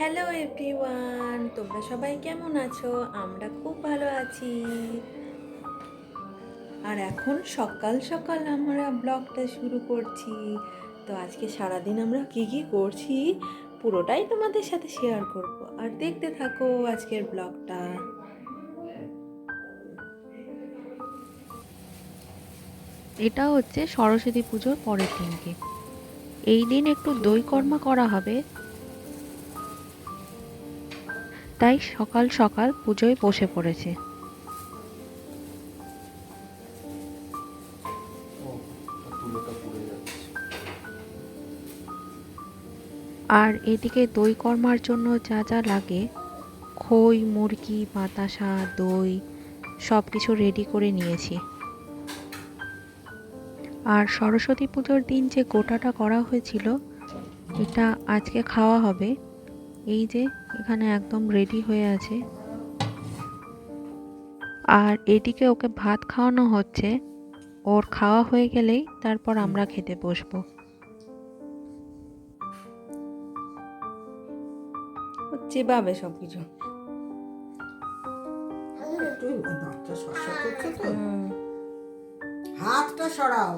Hello everyone, তোমরা সবাই কেমন আছো? আমরা খুব ভালো আছি। আর এখন সকাল সকাল আমরা ব্লগটা শুরু করছি। তো আজকে সারাদিন আমরা কি কি করছি পুরোটাই তোমাদের সাথে শেয়ার করব, আর দেখতে থাকো আজকের ব্লগটা। এটা হচ্ছে সরস্বতী পুজোর পরের দিনকে। এই দিন একটু দই কর্মা করা হবে, তাই সকাল সকাল পুজোয় বসে পড়েছে। আর এদিকে দই কর্মার জন্য যা যা লাগে, খই, মুরগি, বাতাসা, দই সব কিছু রেডি করে নিয়েছি। আর সরস্বতী পুজোর দিন যে গোটাটা করা হয়েছিল, এটা আজকে খাওয়া হবে। এই যে এখানে একদম রেডি হয়ে আছে। আর এদিকে ওকে ভাত খাওয়ানো হচ্ছে। ওর খাওয়া হয়ে গেলেই তারপর আমরা খেতে বসবো। চেবাবে সব কিছু। একটু দাঁতটা শসা করছে তো, হাতটা সরাও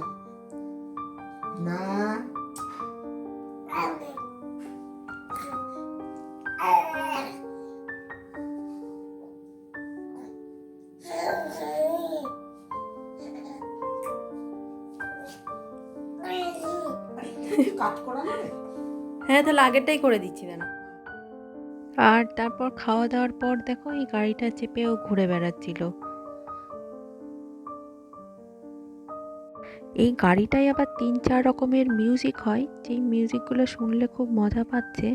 না। কাট করা যাবে? হ্যাঁ, তাহলে আগেরটাই করে দিচ্ছি না। আর তারপর খাওয়া দাওয়ার পর দেখো এই গাড়িটা চেপে ও ঘুরে বেড়াচ্ছিল। এই গাড়িটায় আবার ৩-৪ রকমের মিউজিক হয়, যেই মিউজিকগুলো শুনলে খুব মজা পাচ্ছে।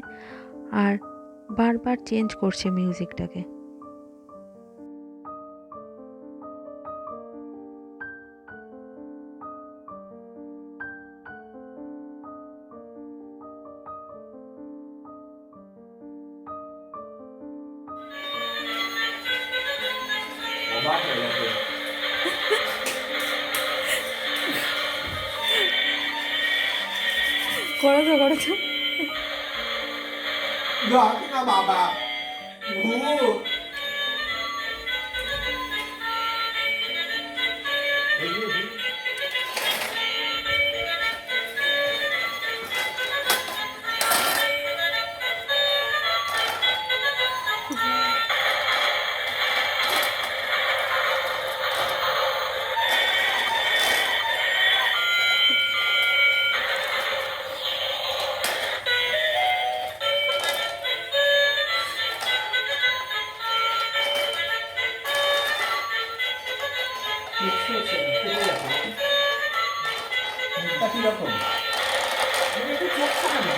আর বারবার চেঞ্জ করছে মিউজিকটাকে। করেছো করেছো। দেখ না বাবা, কিরকম একটু চোখ সামনে।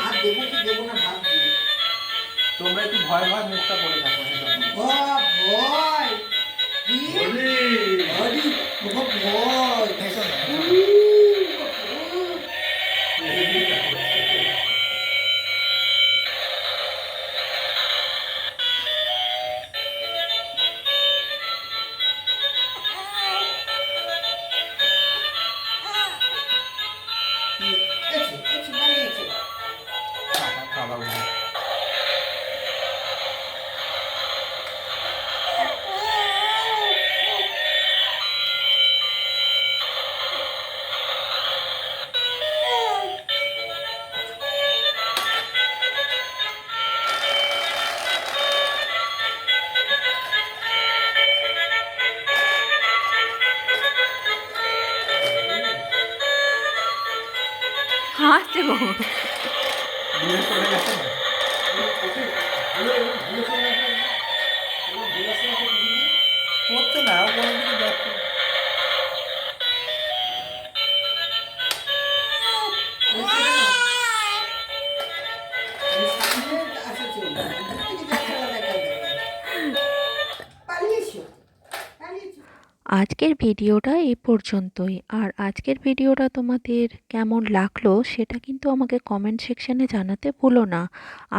হাত দেবো কি দেবো না ভাবছি। তোমরা একটু ভয় ভয় মুখটা করে থাকো। ভয় কি? হরি ভয়। হাসছে গো। দূরে সরে গেছে না। হচ্ছে না, ও কোনো দিকে যাচ্ছে না। আজকের ভিডিওটা এই পর্যন্তই। আর আজকের ভিডিওটা তোমাদের কেমন লাগলো সেটা কিন্তু আমাকে কমেন্ট সেকশনে জানাতে ভুলো না।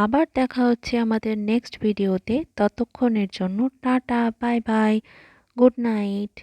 আবার দেখা হচ্ছে আমাদের নেক্সট ভিডিওতে। ততক্ষণের জন্য tata, bye bye, good night.